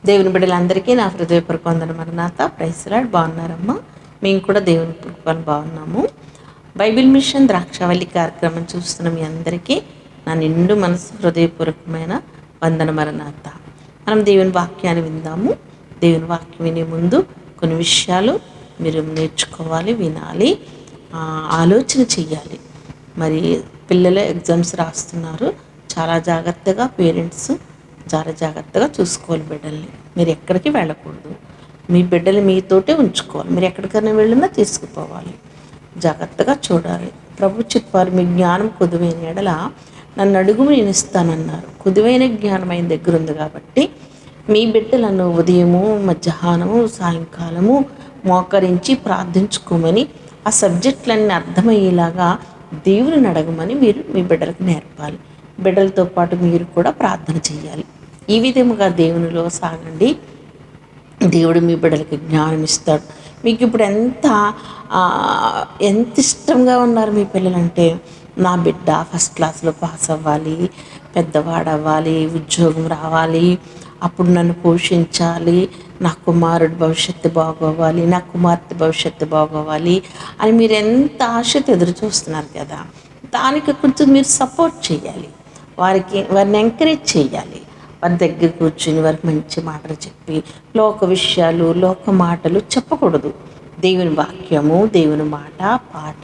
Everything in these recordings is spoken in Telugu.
దేవుని బిడ్డలందరికీ నా హృదయపూర్వక వందనం మరణాత. Praise lord. బాగున్నారమ్మా? మేము కూడా దేవుని కృపను బాగున్నాము. బైబిల్ మిషన్ ద్రాక్షావళి కార్యక్రమం చూస్తున్న మీ అందరికీ నా నిండు మనసు హృదయపూర్వకమైన వందన మరణాత. మనం దేవుని వాక్యాన్ని విందాము. దేవుని వాక్యం వినే ముందు కొన్ని విషయాలు మీరు నేర్చుకోవాలి, వినాలి, ఆలోచన చెయ్యాలి. మరి పిల్లలు ఎగ్జామ్స్ రాస్తున్నారు. చాలా జాగ్రత్తగా పేరెంట్స్ చాలా జాగ్రత్తగా చూసుకోవాలి బిడ్డల్ని. మీరు ఎక్కడికి వెళ్ళకూడదు. మీ బిడ్డలు మీతోటే ఉంచుకోవాలి. మీరు ఎక్కడికైనా వెళ్ళినా తీసుకుపోవాలి. జాగ్రత్తగా చూడాలి. ప్రభు చెప్పారు, మీ జ్ఞానం కొదువైన ఎడల నన్ను అడుగు నేను ఇస్తానన్నారు. కొదువైన జ్ఞానం ఆయన దగ్గర ఉంది కాబట్టి మీ బిడ్డలను ఉదయము, మధ్యాహ్నము, సాయంకాలము మోకరించి ప్రార్థించుకోమని, ఆ సబ్జెక్టులన్నీ అర్థమయ్యేలాగా దేవుని అడగమని మీరు మీ బిడ్డలకు నేర్పాలి. బిడ్డలతో పాటు మీరు కూడా ప్రార్థన చేయాలి. ఈ విధముగా దేవునిలో సాగండి. దేవుడు మీ బిడ్డలకి జ్ఞానం ఇస్తాడు. మీకు ఇప్పుడు ఎంత ఇష్టంగా ఉన్నారు మీ పిల్లలంటే, నా బిడ్డ ఫస్ట్ క్లాస్లో పాస్ అవ్వాలి, పెద్దవాడు అవ్వాలి, ఉద్యోగం రావాలి, అప్పుడు నన్ను పోషించాలి, నా కుమారుడు భవిష్యత్తు బాగోవాలి, నా కుమార్తె భవిష్యత్తు బాగోవాలి అని మీరు ఎంత ఆశతో ఎదురు చూస్తున్నారు కదా. దానికి కొంచెం మీరు సపోర్ట్ చేయాలి. వారిని ఎంకరేజ్ చేయాలి. వారి దగ్గర కూర్చుని వారికి మంచి మాటలు చెప్పి లోక విషయాలు, లోక మాటలు చెప్పకూడదు. దేవుని వాక్యము, దేవుని మాట, పాట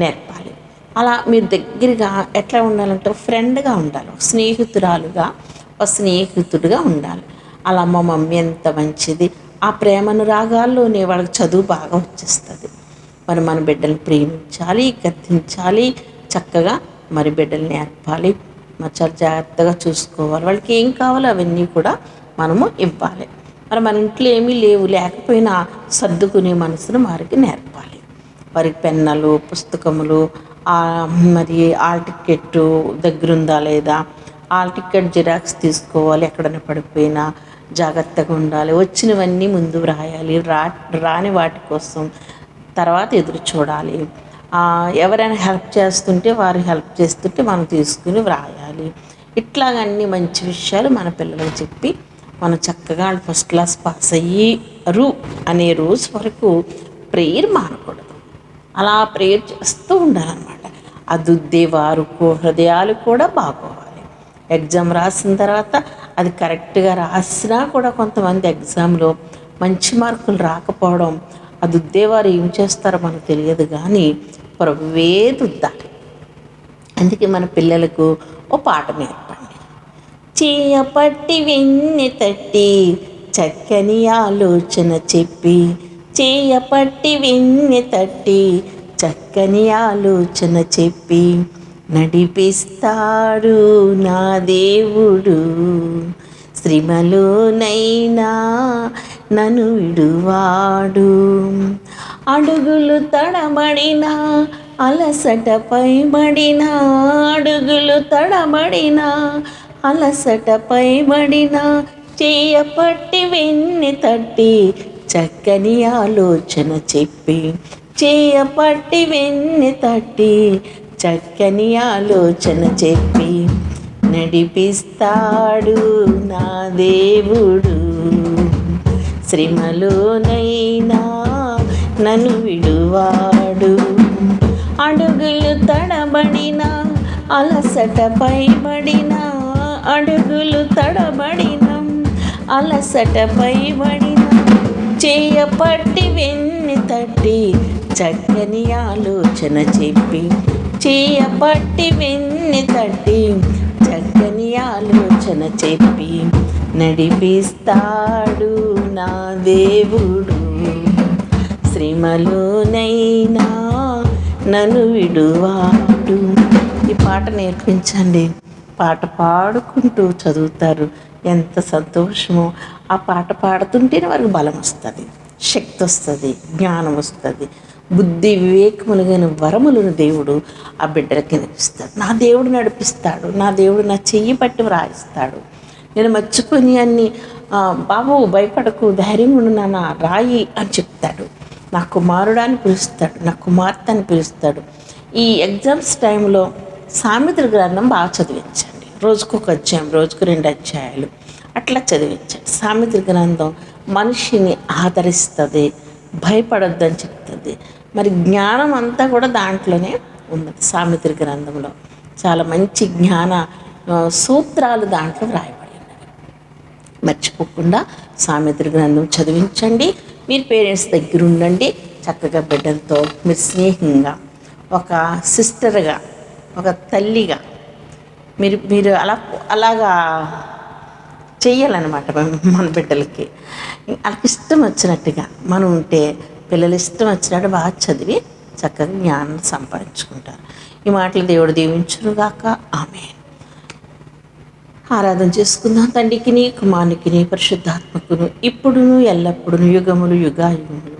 నేర్పాలి. అలా మీరు దగ్గరగా ఎట్లా ఉండాలంటే ఫ్రెండ్గా ఉండాలి, స్నేహితురాలుగా, స్నేహితుడిగా ఉండాలి. అలా మా మమ్మీ ఎంత మంచిది, ఆ ప్రేమను రాగాల్లోనే వాళ్ళకి చదువు బాగా వచ్చేస్తుంది. మరి మన బిడ్డలు ప్రేమించాలి, గద్దించాలి, చక్కగా మరి బిడ్డలు నేర్పాలి. మరి చాలా జాగ్రత్తగా చూసుకోవాలి. వాళ్ళకి ఏం కావాలో అవన్నీ కూడా మనము ఇవ్వాలి. మరి మన ఇంట్లో ఏమీ లేకపోయినా సర్దుకునే మనసును వారికి నేర్పాలి. వారికి పెన్నులు, పుస్తకములు, మరి హాల్ టికెట్ దగ్గరుందా లేదా, హాల్ టికెట్ జిరాక్స్ తీసుకోవాలి. ఎక్కడైనా పడిపోయినా జాగ్రత్తగా ఉండాలి. వచ్చినవన్నీ ముందు వ్రాయాలి. రాని వాటి కోసం తర్వాత ఎదురు చూడాలి. ఎవరైనా హెల్ప్ చేస్తుంటే, వారు హెల్ప్ చేస్తుంటే మనం తీసుకుని వ్రాయాలి. ఇట్లాగన్నీ మంచి విషయాలు మన పిల్లలకు చెప్పి మనం చక్కగా ఫస్ట్ క్లాస్ పాస్ అయ్యారు అనే రోజు వరకు ప్రేయర్ మానకూడదు. అలా ప్రేయర్ చేస్తూ ఉండాలన్నమాట. అదుద్దే వారు హృదయాలు కూడా బాగోవాలి. ఎగ్జామ్ రాసిన తర్వాత అది కరెక్ట్గా రాసినా కూడా కొంతమంది ఎగ్జామ్లో మంచి మార్కులు రాకపోవడం, అదుద్దేవారు ఏం చేస్తారో మనకు తెలియదు, కానీ ప్రభువే దుద్దాలి. అందుకే మన పిల్లలకు ఓ పాట నేర్పండి. చేయపట్టి వెన్నె తట్టి చక్కని ఆలోచన చెప్పి, చేయపట్టి వెన్నె తట్టి చక్కని ఆలోచన చెప్పి నడిపిస్తాడు నా దేవుడు. శ్రమలోనైనా నన్ను విడువాడు. అడుగులు తడబడినా, అలసటపై పడినా, అడుగులు తడబడినా, అలసటపై పడినా, చేయపట్టి వెన్నె తట్టి చక్కని ఆలోచన చెప్పి, చేయపట్టి వెన్నె తట్టి చక్కని ఆలోచన చెప్పి నడిపిస్తాడు నా దేవుడు. శ్రమలోనైనా నన్ను విడువాడు. అడుగులు తడబడినా, అలసటపై పడినా, అడుగులు తడబడినా, అలసటపై పడినా, చేయపట్టి వెన్నె తట్టి చక్కని ఆలోచన చెప్పి, చేయపట్టి వెన్నె తట్టి చక్కని ఆలోచన చెప్పి నడిపిస్తాడు నా దేవుడు. శ్రమలోనైనా నన్ను విడువాడు. ఈ పాట నేర్పించండి. పాట పాడుకుంటూ చదువుతారు. ఎంత సంతోషమో. ఆ పాట పాడుతుంటేనే వారికి బలం వస్తుంది, శక్తి వస్తుంది, జ్ఞానం వస్తుంది. బుద్ధి వివేకములుగైన వరములను దేవుడు ఆ బిడ్డలకి నడిపిస్తాడు. నా దేవుడు నడిపిస్తాడు. నా దేవుడు నా చెయ్యి పట్టి వ్రాయిస్తాడు. నేను మర్చిపోయి అన్ని బాబు భయపడకు, ధైర్యం ఉండు నాన్న, రాయి అని చెప్తాడు. నా కుమారుడు అని పిలుస్తాడు, నా కుమార్తె అని పిలుస్తాడు. ఈ ఎగ్జామ్స్ టైంలో సామెతల గ్రంథం బాగా చదివించండి. రోజుకొక అధ్యాయం, రోజుకు 2 అధ్యాయాలు అట్లా చదివించాడు. సామెతల గ్రంథం మనిషిని ఆదరిస్తుంది, భయపడొద్దని చెప్తుంది. మరి జ్ఞానం అంతా కూడా దాంట్లోనే ఉన్నది. సామెతల గ్రంథంలో చాలా మంచి జ్ఞాన సూత్రాలు దాంట్లో వ్రాయబడి ఉన్నవి. మర్చిపోకుండా సామెతల గ్రంథం చదివించండి. మీరు పేరెంట్స్ దగ్గర ఉండండి. చక్కగా బిడ్డలతో మీరు స్నేహంగా, ఒక సిస్టర్గా, ఒక తల్లిగా మీరు మీరు అలాగా చెయ్యాలన్నమాట. మన బిడ్డలకి వాళ్ళకి ఇష్టం వచ్చినట్టుగా మనం ఉంటే పిల్లలు ఇష్టం వచ్చినట్టు బాగా చదివి చక్కగా జ్ఞానం సంపాదించుకుంటారు. ఈ మాటలు దేవుడు దీవించునుగాక. ఆమేన్. ఆరాధన చేసుకుందాం. తండ్రికిని, కుమారునికిని, పరిశుద్ధాత్మకును, ఇప్పుడును ఎల్లప్పుడును, యుగములు యుగాయుగములు,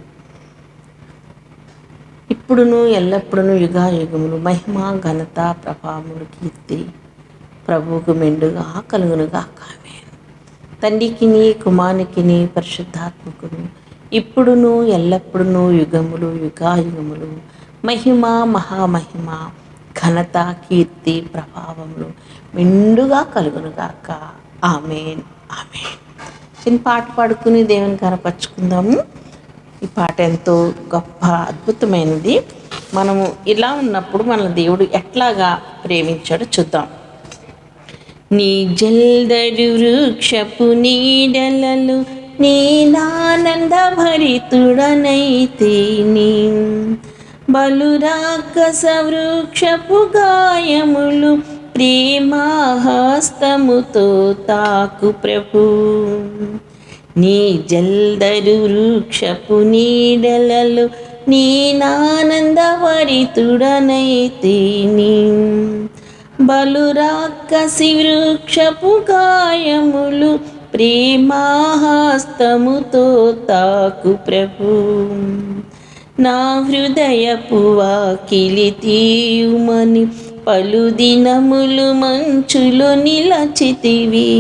ఇప్పుడును ఎల్లప్పుడును యుగాయుగములు మహిమ, ఘనత, ప్రభావములు, కీర్తి ప్రభువుకు మెండుగా కలుగునుగాక. ఆమేన్. తండ్రికిని, కుమారునికిని, పరిశుద్ధాత్మకును, ఇప్పుడును ఎల్లప్పుడును, యుగములు యుగాయుగములు మహిమ, మహామహిమ, ఘనత, కీర్తి, ప్రభావములు మెండుగా కలుగునుగాక. ఆమేన్. ఆమేన్. చిన్న పాట పాడుకుని దేవుని కనపరుచుకుందాము. ఈ పాట ఎంతో గొప్ప అద్భుతమైనది. మనము ఇలా ఉన్నప్పుడు మన దేవుడు ఎట్లాగా ప్రేమించాడో చూద్దాం. నీ జల్దరు వృక్షపు నీడలలో నేనానంద భరితుడనైతేని, బలురాకస వృక్షపు గాయములు ప్రేమాహస్తముతో తాకు ప్రభు. నీ జల్దరు వృక్షపు నీడలలో నేనానంద భరితుడనైతేని, బలురాకసి వృక్షపు గాయములు ప్రేమాహస్తముతో తాకు ప్రభు. నా హృదయపు వాకిలి తీయుమని పలుదినములు మంచులో నిలచితివి.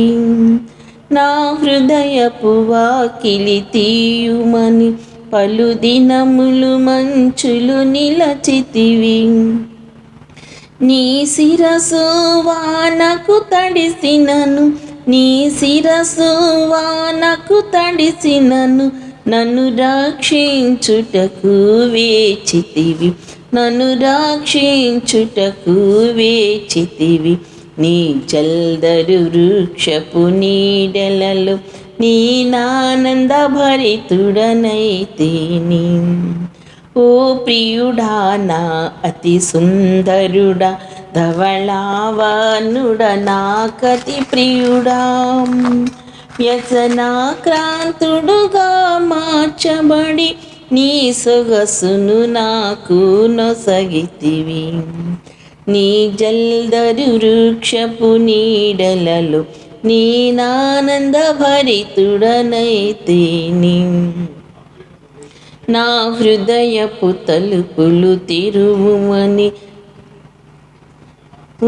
నా హృదయపు వాకిలి తీయుమని పలుదినములు మంచులు నిలచితివి. నీ శిరసు వానకు తడిసినను, నీ శిరసు వానకు తడిసినను, నన్ను రక్షించుటకు వేచితివి, నన్ను రక్షించుటకు వేచితివి. నీ జల్దరు వృక్షపు నీడలలో నేనానంద భరితుడనైతేని. ఓ ప్రియుడా, నా అతి సుందరుడా, ధవళావనుడా, నాకతి ప్రియుడా, వ్యసనాక్రాంతుడుగా మార్చబడి నీ సొగసును నాకు నొసగితివి. నీ జల్దరు వృక్షపు నీడలలో నేనానంద భరితుడనైతేని. నా హృదయపు తలుపులు తెరువుమని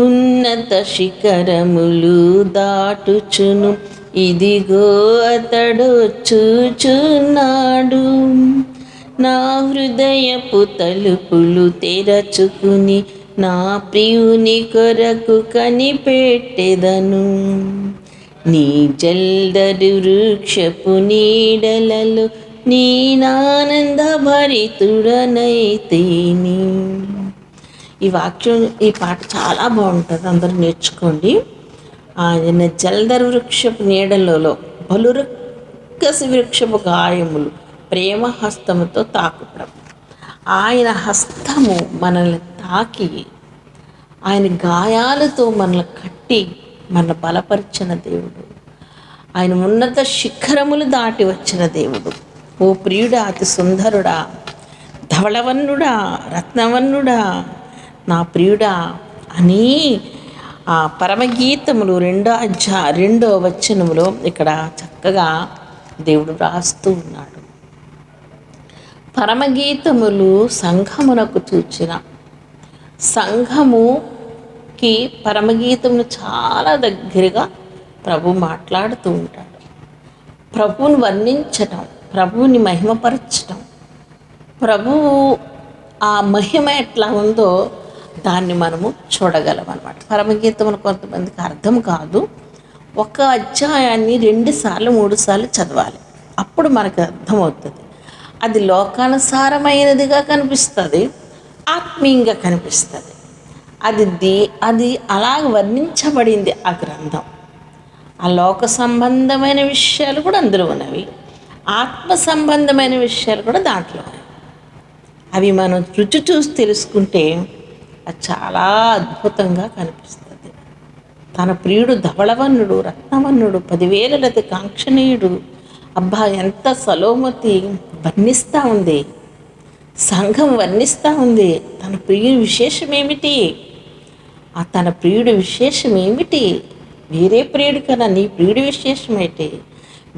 ఉన్నత శిఖరములు దాటుచును, ఇదిగో అతడొచ్చుచున్నాడు. నా హృదయపు తలుపులు తెరచుకుని నా ప్రియుని కొరకు కనిపెట్టెదను. నీ జల్దరు వృక్షపు నీడలలో నేనానంద భరితుడనైతేని. ఈ వాక్యం, ఈ పాట చాలా బాగుంటుంది, అందరూ నేర్చుకోండి. ఆయన జల్దరు వృక్షపు నీడలలో బలురక్కసి వృక్షపు గాయములు ప్రేమ హస్తముతో తాకు ప్రభు. ఆయన హస్తము మనల్ని తాకి, ఆయన గాయాలతో మనల్ని కట్టి మన బలపరిచిన దేవుడు. ఆయన ఉన్నత శిఖరములు దాటి వచ్చిన దేవుడు. ఓ ప్రియుడా, అతి సుందరుడా, ధవళవన్నుడా, రత్నవన్నుడా, నా ప్రియుడా అని ఆ పరమగీతములు 2వ వచనములో ఇక్కడ చక్కగా దేవుడు రాస్తూ ఉన్నాడు. పరమగీతములు సంఘమునకు చూచిన, సంఘముకి పరమగీతములు చాలా దగ్గరగా ప్రభు మాట్లాడుతూ ఉంటాడు. ప్రభువుని వర్ణించటం, ప్రభువుని మహిమపరచటం, ప్రభువు ఆ మహిమ ఎట్లా ఉందో దాన్ని మనము చూడగలం అన్నమాట. పరమగీతములు కొంతమందికి అర్థం కాదు, ఒక అధ్యాయాన్ని 2 సార్లు 3 సార్లు చదవాలి. అప్పుడు మనకు అర్థమవుతుంది. అది లోకానుసారమైనదిగా కనిపిస్తుంది, ఆత్మీయంగా కనిపిస్తుంది. అది అలాగ వర్ణించబడింది ఆ గ్రంథం. ఆ లోక సంబంధమైన విషయాలు కూడా అందులో ఉన్నవి, ఆత్మ సంబంధమైన విషయాలు కూడా దాంట్లో ఉన్నాయి. అవి మనం రుచి చూసి తెలుసుకుంటే అది చాలా అద్భుతంగా కనిపిస్తుంది. తన ప్రియుడు ధవళవర్ణుడు, రత్నవర్ణుడు, 10,000 కాంక్షణీయుడు. అబ్బా, ఎంత సలోమతి వర్ణిస్తూ ఉంది, సంఘం వర్ణిస్తూ ఉంది. తన ప్రియుడి విశేషం ఏమిటి, తన ప్రియుడి విశేషం ఏమిటి, వేరే ప్రియుడి కన్నా నీ ప్రియుడి విశేషం ఏంటి,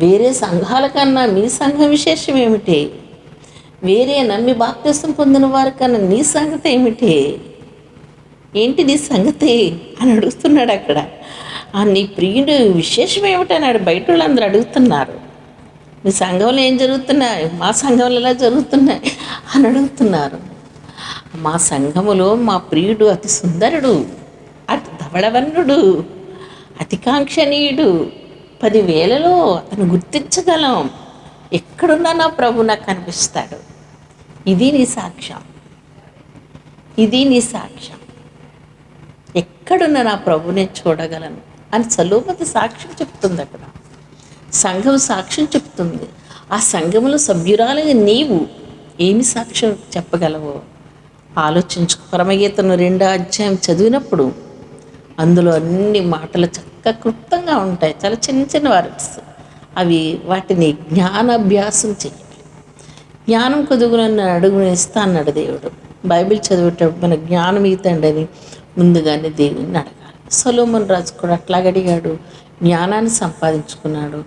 వేరే సంఘాల కన్నా మీ సంఘం విశేషం ఏమిటి, వేరే నమ్మి బాప్తిసం పొందిన వారి కన్నా నీ సంగతి ఏమిటి, ఏంటి నీ సంగతి అని అడుగుతున్నాడు అక్కడ. నీ ప్రియుడు విశేషం ఏమిటన్నాడు. బయట వాళ్ళందరూ అడుగుతున్నారు, మీ సంఘంలో ఏం జరుగుతున్నాయి, మా సంఘంలో ఎలా జరుగుతున్నాయి అని అడుగుతున్నారు. మా సంఘములో మా ప్రియుడు అతి సుందరుడు, అతి ధవళవర్ణుడు, అతి కాంక్షణీయుడు, 10,000లో అతను గుర్తించగలం. ఎక్కడున్నా నా ప్రభు నాకు కనిపిస్తాడు. ఇది నీ సాక్ష్యం, ఇది నీ సాక్ష్యం. ఎక్కడున్నా నా ప్రభు నేను చూడగలను అని సలోమతి సాక్ష్యం చెప్తుంది. అక్కడ సంఘం సాక్ష్యం చెప్తుంది. ఆ సంఘంలో సభ్యురాలుగా నీవు ఏమి సాక్ష్యం చెప్పగలవో ఆలోచించుకో. పరమగీతను 2వ అధ్యాయం చదివినప్పుడు అందులో అన్ని మాటలు చక్కగా క్లుప్తంగా ఉంటాయి, చాలా చిన్న చిన్న వర్డ్స్. అవి వాటిని జ్ఞానాభ్యాసం చేయాలి. జ్ఞానం కొదుగునన్న అడుగుని ఇస్తా అన్నాడు దేవుడు. బైబిల్ చదివేటప్పుడు మన జ్ఞానం ఇతండి అని ముందుగానే దేవుని అడగాలి. సొలొమోను రాజు కూడా అట్లాగ అడిగాడు, జ్ఞానాన్ని సంపాదించుకున్నాడు,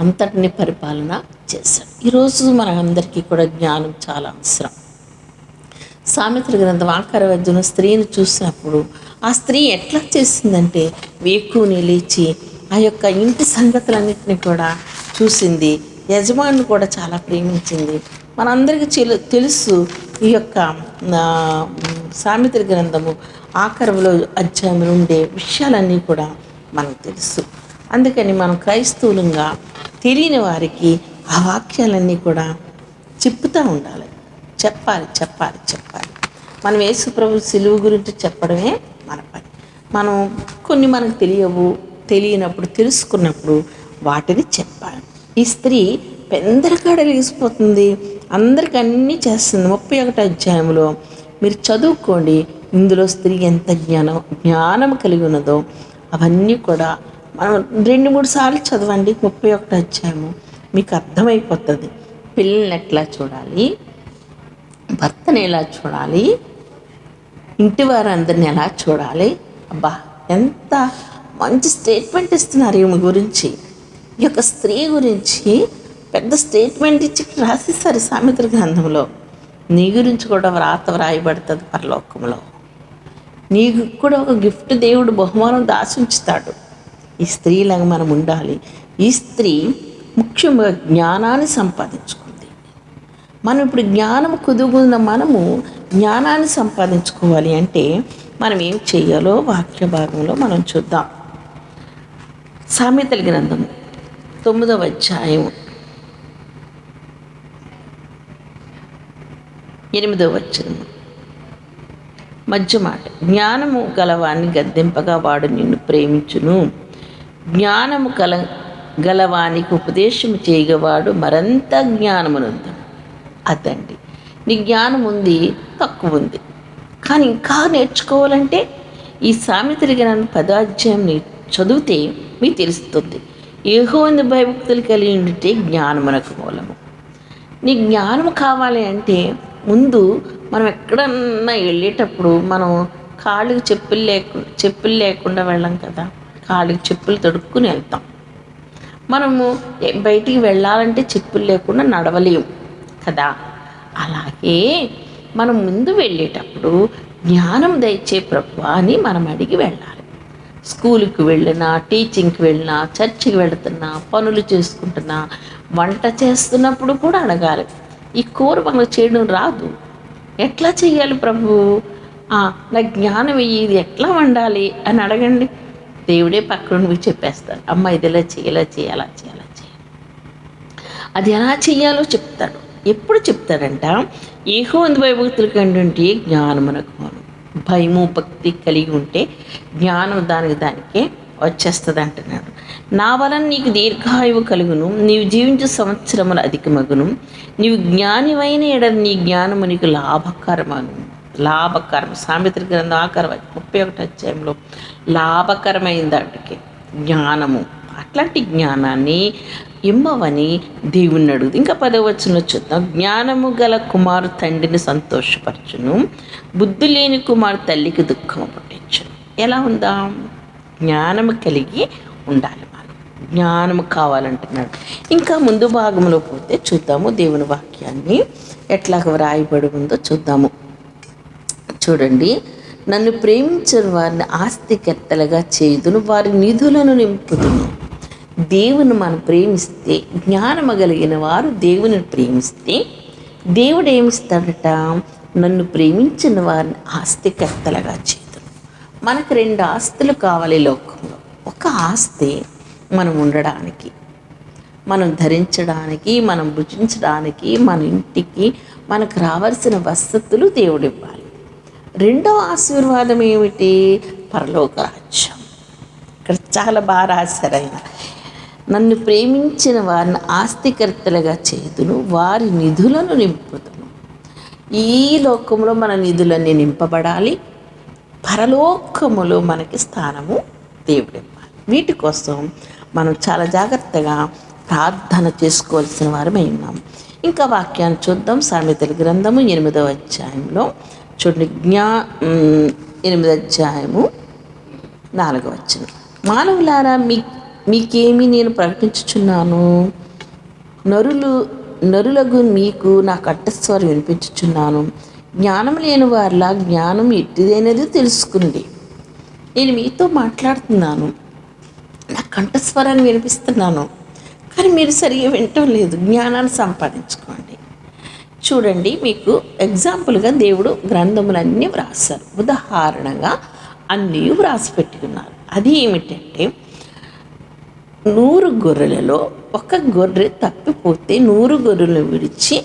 అంతటిని పరిపాలన చేశాడు. ఈరోజు మనందరికీ కూడా జ్ఞానం చాలా అవసరం. సామెతల గ్రంథం 11వ అధ్యాయంలో స్త్రీని చూసినప్పుడు ఆ స్త్రీ ఎట్లా చేసిందంటే వేకువని లేచి ఆ యొక్క ఇంటి సంగతులన్నింటినీ కూడా చూసింది. యజమాని కూడా చాలా ప్రేమించింది. మనందరికీ తెలుసు ఈ యొక్క సామెతల గ్రంథము 11వ అధ్యాయంలో ఉండే విషయాలన్నీ కూడా మనకు తెలుసు. అందుకని మనం క్రైస్తవులంగా తెలియని వారికి ఆ వాక్యాలన్నీ కూడా చెప్తూ ఉండాలి. చెప్పాలి. మనం యేసు ప్రభు సిలువ గురించి చెప్పడమే మన పని. మనం కొన్ని మనకు తెలియనప్పుడు తెలుసుకున్నప్పుడు వాటిని చెప్పాలి. ఈ స్త్రీ పెందరకాడ లేసిపోతుంది, అందరికి అన్నీ చేస్తుంది. 31వ అధ్యాయంలో మీరు చదువుకోండి. ఇందులో స్త్రీ ఎంత జ్ఞానం కలిగి ఉన్నదో అవన్నీ కూడా మనం 2-3 సార్లు చదవండి. 31వ అధ్యాయము మీకు అర్థమైపోతుంది. పిల్లల్ని ఎట్లా చూడాలి, భర్తని ఎలా చూడాలి, ఇంటి వారందరిని ఎలా చూడాలి. అబ్బా, ఎంత మంచి స్టేట్మెంట్ ఇస్తున్నారు ఈమె గురించి. ఈ యొక్క స్త్రీ గురించి పెద్ద స్టేట్మెంట్ ఇచ్చి రాసేస్తారు సామెతల గ్రంథంలో. నీ గురించి కూడా వ్రాయబడుతుంది పరలోకంలో. నీకు కూడా ఒక గిఫ్ట్ దేవుడు బహుమానం దాచుంచుతాడు. ఈ స్త్రీలాగా మనం ఉండాలి. ఈ స్త్రీ ముఖ్యంగా జ్ఞానాన్ని సంపాదించుకుంది. మనం ఇప్పుడు జ్ఞానం కుదుగున్న మనము జ్ఞానాన్ని సంపాదించుకోవాలి అంటే మనం ఏం చేయాలో వాక్య భాగంలో మనం చూద్దాం. సామెతల గ్రంథం 9వ అధ్యాయం 8వ వచనం మధ్య మాట. జ్ఞానము గలవాన్ని గద్దింపగా వాడు నిన్ను ప్రేమించును, జ్ఞానము గలవానికి ఉపదేశము చేయగవాడు మరంత జ్ఞానమునందు. అదండి, నీ జ్ఞానం ఉంది, తక్కువ ఉంది, కానీ ఇంకా నేర్చుకోవాలంటే ఈ సామెతల గ్రంథం 10వ అధ్యాయం చదివితే మీకు తెలుస్తుంది. యెహోవాను భయభక్తులు కలిగి ఉంటే జ్ఞానమునకు మూలము. నీ జ్ఞానం కావాలి అంటే ముందు మనం ఎక్కడన్నా వెళ్ళేటప్పుడు మనం కాళ్ళకి చెప్పులు లేకుండా వెళ్ళాం కదా, కాళ్ళకి చెప్పులు తొడుక్కుని వెళ్తాం. మనము బయటికి వెళ్ళాలంటే చెప్పులు లేకుండా నడవలేము కదా. అలాగే మనం ముందు వెళ్ళేటప్పుడు జ్ఞానం దయచే ప్రభు అని మనం అడిగి వెళ్ళాలి. స్కూల్కి వెళ్ళినా, టీచింగ్కి వెళ్ళినా, చర్చికి వెళుతున్నా, పనులు చేసుకుంటున్నా, వంట చేస్తున్నప్పుడు కూడా అడగాలి. ఈ కూర మనకు చేయడం రాదు, ఎట్లా చేయాలి ప్రభు, నాకు జ్ఞానం ఇయ్యి, ఇది ఎట్లా వండాలి అని అడగండి. దేవుడే పక్కన నువ్వు చెప్పేస్తాడు, అమ్మ ఇది ఇలా చేయి, ఇలా చేయి, అలా చేయి, అలా చేయి. అది ఎలా చేయాలో చెప్తాడు. ఎప్పుడు చెప్తాడంట, యెహోవా భయభక్తులు కంటే జ్ఞానమునకు మనం భయము భక్తి కలిగి ఉంటే జ్ఞానం దానికే వచ్చేస్తుంది అంటున్నాడు. నా వలన నీకు దీర్ఘాయువు కలుగును, నీవు జీవించే సంవత్సరములు అధికమగును, నీవు జ్ఞానివైన ఎడల నీ జ్ఞానము నీకు లాభకరం. సామెతల గ్రంథం 31 అధ్యాయంలో లాభకరమైన దాటికి జ్ఞానము, అట్లాంటి జ్ఞానాన్ని ఇమ్మవని దేవుణ్ణి అడుగుదు. ఇంకా 10వ వచనంలో చూద్దాం. జ్ఞానము గల కుమారు తండ్రిని సంతోషపరచును, బుద్ధి లేని కుమారు తల్లికి దుఃఖము పుట్టించును. ఎలా ఉందాం? జ్ఞానము కలిగి ఉండాలి. మనం జ్ఞానము కావాలంటున్నాడు. ఇంకా ముందు భాగంలో పోతే చూద్దాము దేవుని వాక్యాన్ని ఎట్లాగ వ్రాయబడి ఉందో చూద్దాము. చూడండి, నన్ను ప్రేమించిన వారిని ఆస్తికర్తలుగా చేయుదును, వారి నిధులను నింపుదును. దేవుని మనం ప్రేమిస్తే, జ్ఞానము కలిగిన వారు దేవుని ప్రేమిస్తే దేవుడు ఏమిస్తాడట? నన్ను ప్రేమించిన వారిని ఆస్తికర్తలుగా చేయుదును. మనకు 2 ఆస్తులు కావాలి లోకంలో. ఒక ఆస్తి మనం ఉండడానికి, మనం ధరించడానికి, మనం భుజించడానికి, మన ఇంటికి మనకు రావాల్సిన వసతులు దేవుడు ఇవ్వాలి. 2వ ఆశీర్వాదం ఏమిటి? పరలోక రాజ్యం. ఇక్కడ చాలా బాగా రాశారైన, నన్ను ప్రేమించిన వారిని ఆస్తికర్తలుగా చేయుదును, వారి నిధులను నింపుదును. ఈ లోకంలో మన నిధులన్నీ నింపబడాలి, పరలోకములో మనకి స్థానము దేవుడు ఇవ్వాలి. వీటి కోసం మనం చాలా జాగ్రత్తగా ప్రార్థన చేసుకోవాల్సిన వారమై ఉన్నాం. ఇంకా వాక్యాన్ని చూద్దాం. సామెతల గ్రంథము 8వ అధ్యాయంలో చూడండి, 8వ అధ్యాయము 4వ వచనం. మానవులారా, మీకేమి నేను ప్రకటించుచున్నాను? నరులకు మీకు నా కంఠస్వరం వినిపించుచున్నాను. జ్ఞానం లేని వారిలా జ్ఞానం ఎట్టిదైనది తెలుసుకుంది. నేను మీతో మాట్లాడుతున్నాను, నా కంఠస్వరాన్ని వినిపిస్తున్నాను, కానీ మీరు సరిగా వినటం లేదు. జ్ఞానాన్ని సంపాదించుకోండి. చూడండి, మీకు ఎగ్జాంపుల్గా దేవుడు గ్రంథములన్నీ వ్రాసారు. ఉదాహరణగా అన్నీ వ్రాసి పెట్టుకున్నారు. అది ఏమిటంటే, 100 గొర్రెలలో ఒక గొర్రె తప్పిపోతే 100 గొర్రెలను విడిచి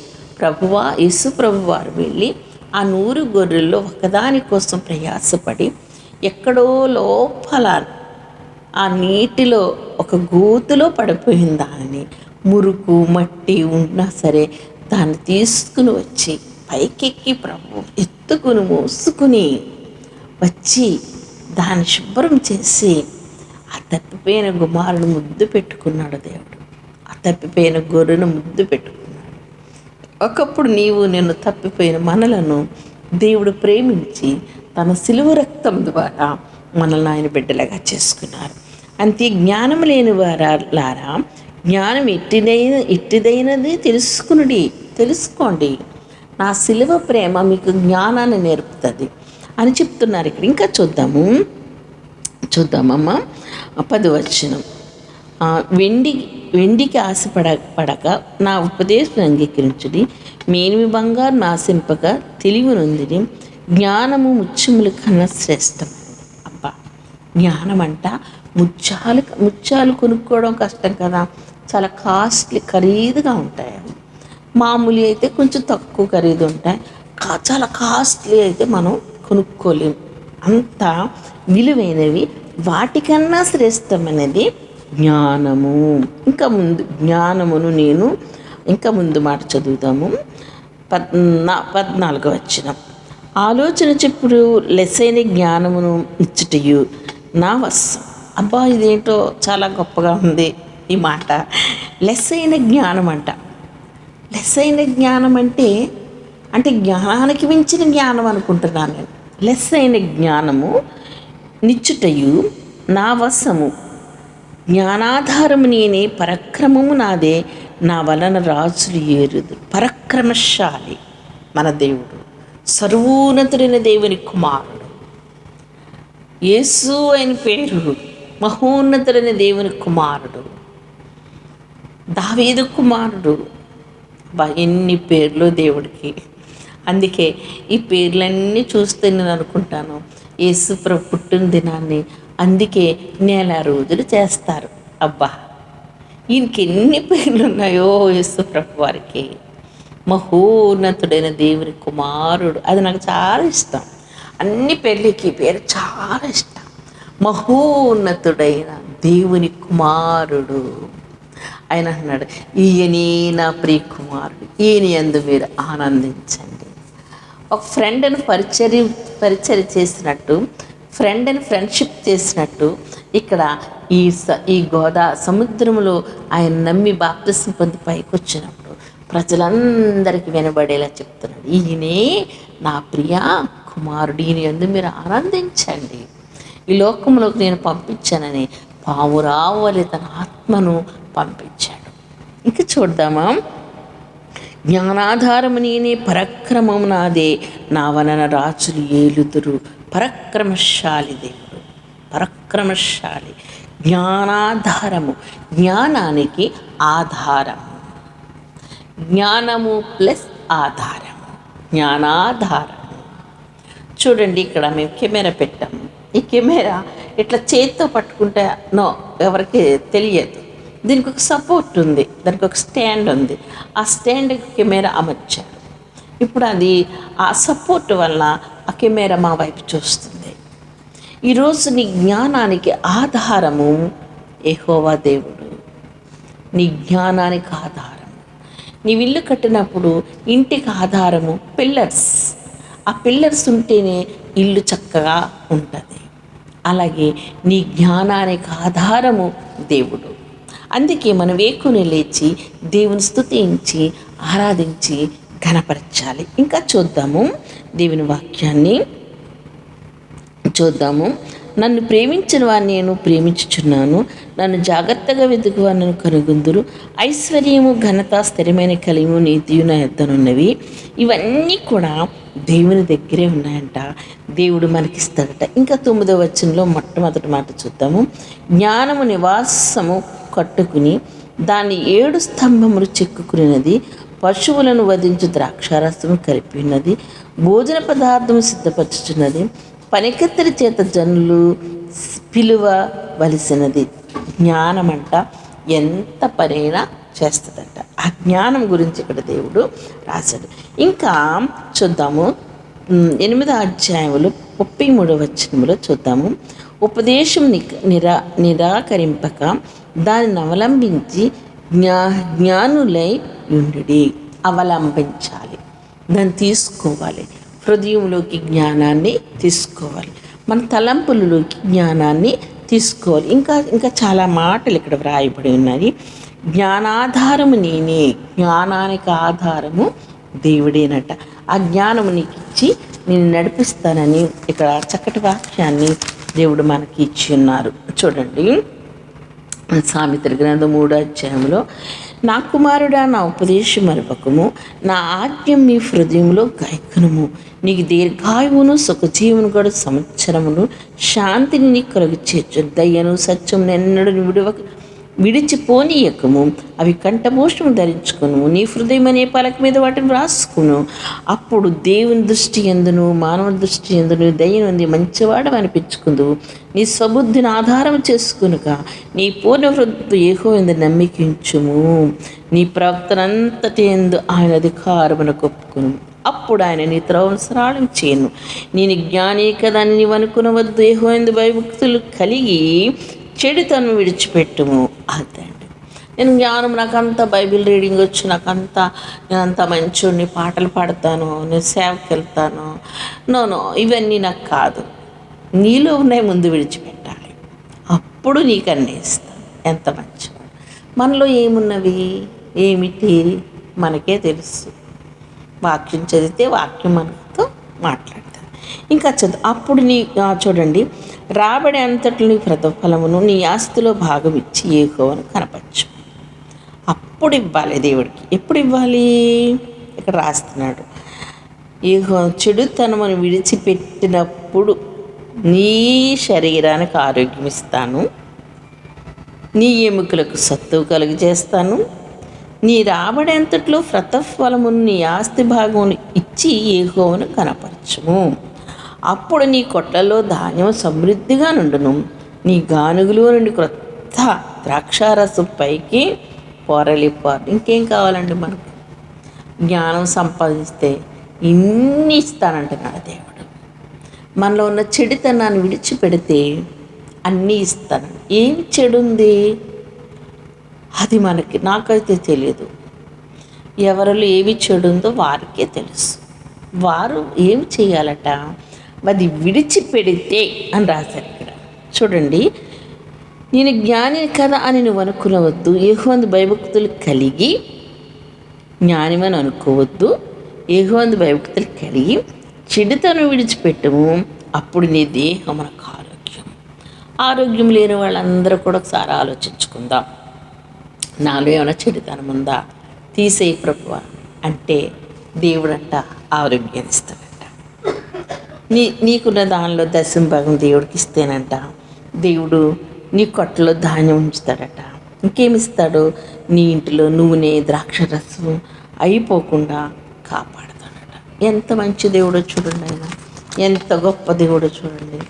యేసు ప్రభు వారు వెళ్ళి ఆ 100 గొర్రెల్లో ఒకదాని కోసం ప్రయాసపడి ఎక్కడో లోపల ఆ నీటిలో ఒక గోతులో పడిపోయిన దానిని, మురుకు మట్టి ఉన్నా సరే దాన్ని తీసుకుని వచ్చి పైకెక్కి ప్రభు ఎత్తుకుని మోసుకుని వచ్చి దాన్ని శుభ్రం చేసి ఆ తప్పిపోయిన కుమారుని ముద్దు పెట్టుకున్నాడు దేవుడు. ఆ తప్పిపోయిన గొర్రెను ముద్దు పెట్టుకున్నాడు. ఒకప్పుడు నిన్ను తప్పిపోయిన మనలను దేవుడు ప్రేమించి తన సిలువ రక్తం ద్వారా మనల్ని ఆయన బిడ్డలుగా చేసుకున్నారు. అంతే, జ్ఞానం లేని వారారా, జ్ఞానం ఎట్టిదైనది తెలుసుకోండి. నా సిలువ ప్రేమ మీకు జ్ఞానాన్ని నేర్పుతుంది అని చెప్తున్నారు ఇక్కడ. ఇంకా చూద్దామమ్మా 10వ వచనం. వెండికి ఆశపడక నా ఉపదేశం అంగీకరించుడి, మేనిమి బంగారు నాశింపక తెలివి నొందిని, జ్ఞానము ముత్యముల కన్నా శ్రేష్టమైనది. అబ్బా, జ్ఞానం అంట ముత్యాలు కొనుక్కోవడం కష్టం కదా, చాలా ఖరీదుగా ఉంటాయి. అవి మామూలు అయితే కొంచెం తక్కువ ఖరీదు ఉంటాయి, చాలా కాస్ట్లీ అయితే మనం కొనుక్కోలేము. అంత విలువైనవి. వాటికన్నా శ్రేష్టమైనది జ్ఞానము. జ్ఞానమును నేను ఇంకా ముందు మాట చదువుతాము. 14వ వచనం. ఆలోచన చెప్పుడు లెస్సైన జ్ఞానమును ఇచ్చుటయు నా వశం. అబ్బా, ఇదేంటో చాలా గొప్పగా ఉంది ఈ మాట. లెస్సైన జ్ఞానం అంట. లెస్సైన జ్ఞానం అంటే జ్ఞానానికి మించిన జ్ఞానం అనుకుంటున్నాను నేను. లెస్సైన జ్ఞానము నిచ్చుటయు నా వశము, జ్ఞానాధారము నేనే, పరక్రమము నాదే, నా వలన రాజులు ఏరుదు. పరక్రమశాలి మన దేవుడు, సర్వోన్నతుడైన దేవుని కుమారుడు యేసు అయిన పేరు, మహోన్నతుడైన దేవుని కుమారుడు, దావీదు కుమారుడు. ఎన్ని పేర్లు దేవుడికి. అందుకే ఈ పేర్లన్నీ చూస్తే నేను అనుకుంటాను, యేసు ప్రభు పుట్టిన దినాన్ని అందుకే నెల రోజులు చేస్తారు. అబ్బా, ఈయనకెన్ని పేర్లు ఉన్నాయో యేసు ప్రభు వారికి. మహోన్నతుడైన దేవుని కుమారుడు, అది నాకు చాలా ఇష్టం. అన్ని పెళ్ళికి పేరు చాలా ఇష్టం. మహోన్నతుడైన దేవుని కుమారుడు. ఆయన అన్నాడు, ఈయనే నా ప్రియ కుమారుడు, ఈయన యందు మీరు ఆనందించండి. ఒక ఫ్రెండ్ని పరిచర్య చేసినట్టు, ఫ్రెండ్ని ఫ్రెండ్షిప్ చేసినట్టు ఇక్కడ ఈ సముద్రంలో ఆయన నమ్మి బాప్తిస్మం పొంది పైకి వచ్చినప్పుడు ప్రజలందరికీ వినబడేలా చెప్తున్నాడు, ఈయనే నా ప్రియ కుమారుడు, ఈయన యందు మీరు ఆనందించండి. ఈ లోకంలోకి నేను పంపించానని పావురావు వలె తన ఆత్మను పంపించాడు. ఇంక చూద్దామా, జ్ఞానాధారము నేనే, పరాక్రమము నాదే, నా వలన రాజులు ఏలుదురు. పరాక్రమశాలి దేవుడు, పరాక్రమశాలి. జ్ఞానాధారము, జ్ఞానానికి ఆధారము, జ్ఞానము ప్లస్ ఆధారము, జ్ఞానాధారము. చూడండి, ఇక్కడ మేము కెమెరా పెట్టాము. ఈ కెమెరా ఇట్లా చేతితో పట్టుకుంటే ఎవరికి తెలియదు. దీనికి ఒక సపోర్ట్ ఉంది, దానికి ఒక స్టాండ్ ఉంది. ఆ స్టాండ్ కెమెరా అమర్చారు. ఇప్పుడు అది ఆ సపోర్ట్ వల్ల ఆ కెమెరా మా వైపు చూస్తుంది. ఈరోజు నీ జ్ఞానానికి ఆధారము యెహోవా దేవుడు. నీ జ్ఞానానికి ఆధారము. నీ ఇల్లు కట్టినప్పుడు ఇంటికి ఆధారము పిల్లర్స్. ఆ పిల్లర్స్ ఉంటేనే ఇల్లు చక్కగా ఉంటుంది. అలాగే నీ జ్ఞానానికి ఆధారము దేవుడు. అందుకే మనం వేకుని లేచి దేవుని స్తుతించి ఆరాధించి ఘనపరచాలి. ఇంకా చూద్దాము, దేవుని వాక్యాన్ని చూద్దాము. నన్ను ప్రేమించిన వారిని నేను ప్రేమించుచున్నాను, నన్ను జాగ్రత్తగా వెతుకువారు నన్ను కనుగొందురు. ఐశ్వర్యము, ఘనత, స్థిరమైన కలిము, నీతియు నా యొద్దనున్నవి. ఇవన్నీ కూడా దేవుని దగ్గరే ఉన్నాయంట. దేవుడు మనకిస్తాడట. ఇంకా 9వ వచనంలో మొట్టమొదటి మాట చూద్దాము. జ్ఞానము నివాసము కట్టుకుని దాన్ని 7 స్తంభములు చెక్కుకున్నది, పశువులను వధించు ద్రాక్షారసము కలిపి ఉన్నది, భోజన పదార్థము సిద్ధపరచుచున్నది, పనికత్తెల చేత జనులు పిలువవలసినది. జ్ఞానమంట ఎంత పనైనా చేస్తుందంట. ఆ జ్ఞానం గురించి ఇక్కడ దేవుడు రాశాడు. ఇంకా చూద్దాము, 8వ అధ్యాయంలో 33వ వచనంలో చూద్దాము. ఉపదేశం నిరాకరింపక దానిని అవలంబించి జ్ఞానులై ఉండుడి. అవలంబించాలి, దాన్ని తీసుకోవాలి. హృదయంలోకి జ్ఞానాన్ని తీసుకోవాలి, మన తలంపులలోకి జ్ఞానాన్ని తీసుకోవాలి. ఇంకా చాలా మాటలు ఇక్కడ వ్రాయబడి ఉన్నాయి. జ్ఞానాధారము నేనే, జ్ఞానానికి ఆధారము దేవుడేనట. ఆ జ్ఞానము నీకు ఇచ్చి నేను నడిపిస్తానని ఇక్కడ చక్కటి వాక్యాన్ని దేవుడు మనకి ఇచ్చి ఉన్నారు. చూడండి, సామెతల గ్రంథం 3వ అధ్యాయంలో, నా కుమారుడా నా ఉపదేశం మరపకము, నా ఆజ్ఞ మీ హృదయంలో గాయకునము, నీకు దీర్ఘాయువును సుఖజీవను గడు సంవత్సరమును శాంతిని నీకు కలుగు చేర్చు. దయ్యను సత్యమును ఎన్నడూ విడిచిపోనీయకము. అవి కంఠభూషము ధరించుకును, నీ హృదయం అనే పలక మీద వాటిని రాసుకును. అప్పుడు దేవుని దృష్టి ఎందును మానవ దృష్టి ఎందును దయ్యనుంది మంచివాడు అనిపించుకుందు. నీ స్వబుద్ధిని ఆధారం చేసుకునుక నీ పూర్ణ హృదయంతో యెహోవా యందు నమ్మికించుము. నీ ప్రవక్తనంతటి యందు ఆయన అధికారమును ఒప్పుకును. అప్పుడు ఆయన నీ త్రోవను సరళం చేయను. నేను జ్ఞాని కదా అని నీవు అనుకునవద్దు. యెహోవా యందు భయభక్తులు కలిగి చెడుతను విడిచిపెట్టుము. అదండి, నేను జ్ఞానం, నాకంతా బైబిల్ రీడింగ్ వచ్చు, నేనంతా మంచోడిని, పాటలు పాడతాను, నేను సేవకి వెళ్తాను, నో ఇవన్నీ నాకు కాదు. నీలో ఉన్నాయి, ముందు విడిచిపెట్టాలి, అప్పుడు నీకు అన్నీ ఇస్తాను. ఎంత మంచివాడు. మనలో ఏమున్నవి, ఏమిటి మనకే తెలుసు. వాక్యం చదివితే వాక్యం మనతో మాట్లాడుతుంది. ఇంకా అప్పుడు చూడండి, రాబడి అంతట్లో నీ ప్రతిఫలమును నీ ఆస్తిలో భాగం ఇచ్చి యెహోవాను కనపరచు. అప్పుడు ఇవ్వాలి దేవుడికి. ఎప్పుడు ఇవ్వాలి? ఇక్కడ రాస్తున్నాడు, యెహోవా చెడుతనమును విడిచిపెట్టినప్పుడు నీ శరీరానికి ఆరోగ్యం ఇస్తాను, నీ ఎముకలకు సత్తువు కలుగు చేస్తాను, నీ రాబడి అంతట్లో ప్రతిఫలమును నీ ఆస్తి భాగమును ఇచ్చి యెహోవాను కనపరచుము. అప్పుడు నీ కొట్లలో ధాన్యం సమృద్ధిగా నుండును, నీ గానుగులో నుండి క్రొత్త ద్రాక్షారసం పైకి పొరలిపోరు. ఇంకేం కావాలండి మనకు? జ్ఞానం సంపాదిస్తే ఇన్ని ఇస్తానంటున్నాడు దేవుడు. మనలో ఉన్న చెడుతనాన్ని విడిచిపెడితే అన్నీ ఇస్తాను. ఏం చెడుంది అది నాకైతే తెలియదు. ఎవరిలో ఏమి చెడుందో వారికే తెలుసు. వారు ఏం చేయాలట? అది విడిచిపెడితే అని రాశారు ఇక్కడ చూడండి. నేను జ్ఞానిని కదా అని నువ్వు అనుకునవద్దు. యెహోవాను భయభక్తులు కలిగి జ్ఞానిమని అనుకోవద్దు. యెహోవాను భయభక్తులు కలిగి చెడుతను విడిచిపెట్టము. అప్పుడు నీ దేహమునకు ఆరోగ్యం లేని వాళ్ళందరూ కూడా ఒకసారి ఆలోచించుకుందాం. నాలో ఏమైనా చెడుతనం ఉందా? తీసేయి ప్రభువా అంటే దేవుడంట ఆరోగ్యాన్ని ఇస్తాడంట. నీకున్న దానిలో దశంభాగం దేవుడికి ఇస్తేనంట దేవుడు నీ కొట్టలో ధాన్యం ఉంచుతాడట. ఇంకేమిస్తాడు? నీ ఇంటిలో నూనె ద్రాక్షరసం అయిపోకుండా కాపాడుతాడట. ఎంత మంచి దేవుడో చూడండి ఆయన, ఎంత గొప్ప దేవుడో చూడండి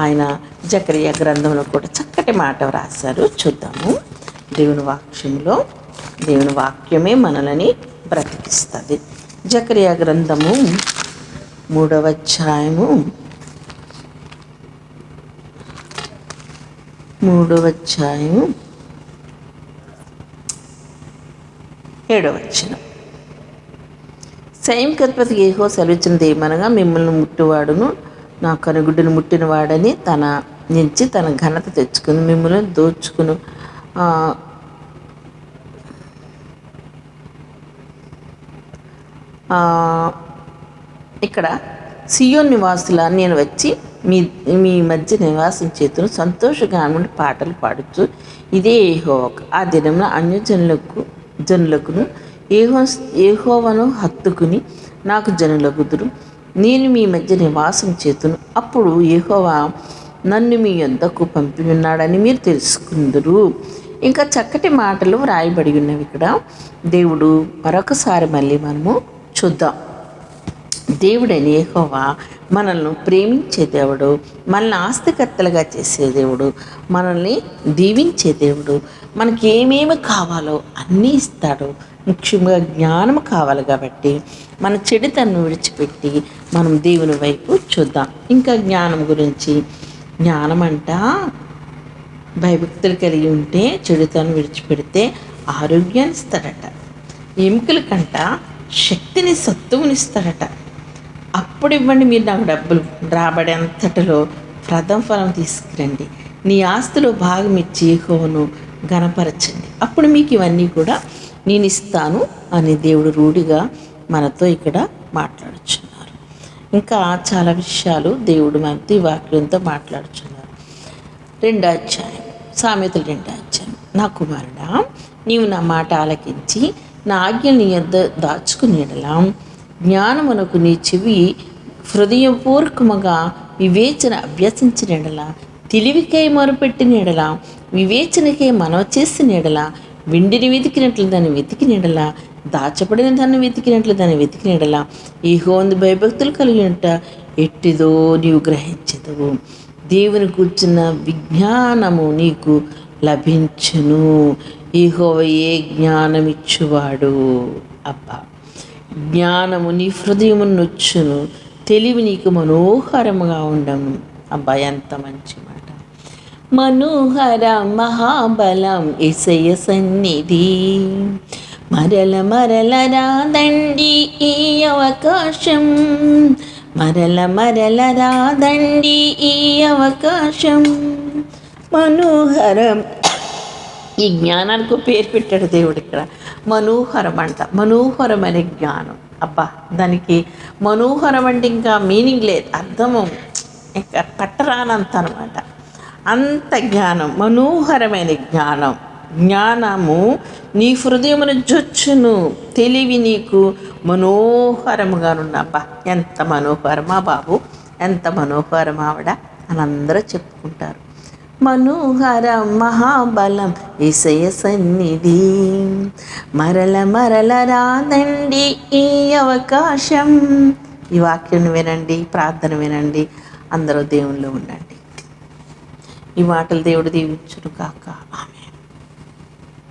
ఆయన. జకరియా గ్రంథంలో కూడా చక్కటి మాట రాశారు, చూద్దాము. దేవుని వాక్యంలో దేవుని వాక్యమే మనల్ని బ్రతికిస్తుంది. జకరియా గ్రంథము 3వ అధ్యాయము 7వ వచనం. సైన్యాధిపతి యెహోవా సెలవిచ్చినది ఏమనగా, మిమ్మల్ని ముట్టువాడును నా కనుగుడ్డును ముట్టిన వాడని తన నుంచి తన ఘనత తెచ్చుకుని మిమ్మల్ని దోచుకును. ఇక్కడ సియోన్ నివాసుల నేను వచ్చి మీ మధ్య నివాసం చేతును సంతోషగానం పాటలు పాడుచు ఇదే యెహోవా. ఆ దినంలో జనులకును యెహోవాను హత్తుకుని నాకు జనులగుదురు. నేను మీ మధ్య నివాసం చేతును. అప్పుడు యెహోవా నన్ను మీ యొద్దకు పంపి ఉన్నాడని మీరు తెలుసుకుందరు. ఇంకా చక్కటి మాటలు వ్రాయబడి ఉన్నవి ఇక్కడ. దేవుడు మరొకసారి మళ్ళీ మనము చూద్దాం. దేవుడైన యెహోవా మనల్ని ప్రేమించే దేవుడు, మనల్ని ఆస్తికర్తలుగా చేసే దేవుడు, మనల్ని దీవించే దేవుడు. మనకి ఏమేమి కావాలో అన్నీ ఇస్తాడు. ముఖ్యంగా జ్ఞానం కావాలి కాబట్టి మన చెడుతను విడిచిపెట్టి మనం దేవుని వైపు చూద్దాం. ఇంకా జ్ఞానం గురించి, జ్ఞానం అంట భయభక్తులు కలిగి ఉంటే చెడుతను విడిచిపెడితే ఆరోగ్యాన్ని ఇస్తాడట. ఎముకల కంట శక్తిని సత్తువునిస్తాడట. అప్పుడు ఇవ్వండి మీరు నాకు డబ్బులు, రాబడి అంతటిలో ప్రథమ ఫలం తీసుకురండి, నీ ఆస్తిలో భాగం ఇచ్చి యెహోవాను ఘనపరచండి, అప్పుడు మీకు ఇవన్నీ కూడా నేను ఇస్తాను అని దేవుడు రూఢిగా మనతో ఇక్కడ మాట్లాడుచున్నారు. ఇంకా చాలా విషయాలు దేవుడు మనతో ఈ వాక్యంతో మాట్లాడుచున్నారు. 2వ అధ్యాయం సామెతలు 2వ అధ్యాయం. నా కుమారుడా, నీవు నా మాట ఆలకించి నా ఆజ్ఞలు నీ యొద్ద దాచుకునేడలా, జ్ఞానమునకు నీ చెవి హృదయపూర్వకముగా వివేచన అభ్యసించినడలా, తెలివికై మొరుపెట్టినడలా, వివేచనకై మనవ చేసినడలా, వెండిని వెతికినట్లు దాన్ని వెతికినడలా, దాచబడిన దాన్ని వెతికినట్లు దాన్ని వెతికినడలా, యెహోవాను భయభక్తులు కలిగినట్ట ఎట్టిదో నీవు గ్రహించదవు. దేవుని కూర్చున్న విజ్ఞానము నీకు లభించును. యెహోవాయే జ్ఞానమిచ్చువాడు. అబ్బా, జ్ఞానము నీ హృదయమును నొచ్చును, తెలివి నీకు మనోహరముగా ఉండము. అబ్బా, ఎంత మంచి మాట. మనోహర మహాబలం యేసయ్య సన్నిధి, మరల మరల రాదండి ఈ అవకాశం, మరల మరల రాదండి ఈ అవకాశం. మనోహరం, ఈ జ్ఞానానికి పేరు పెట్టాడు దేవుడు ఇక్కడ. మనోహరం అంట, మనోహరమైన జ్ఞానం. అబ్బా, దానికి మనోహరం అంటే ఇంకా మీనింగ్ లేదు, అర్థము ఇంకా పట్టరానంత అనమాట. అంత జ్ఞానం, మనోహరమైన జ్ఞానం. జ్ఞానము నీ హృదయమును జొచ్చును, తెలివి నీకు మనోహరముగానున్న. అబ్బా, ఎంత మనోహరమా బాబు, ఎంత మనోహరం ఆవిడ అని అందరూ చెప్పుకుంటారు. మనోహర మహాబలం యేసయ్య సన్నిధి, మరల మరల రాదండి ఈ అవకాశం. ఈ వాక్యం వినండి, ప్రార్థన వినండి, అందరూ దేవునిలో ఉండండి. ఈ మాటలు దేవుడు దీవించును కాక. ఆమె.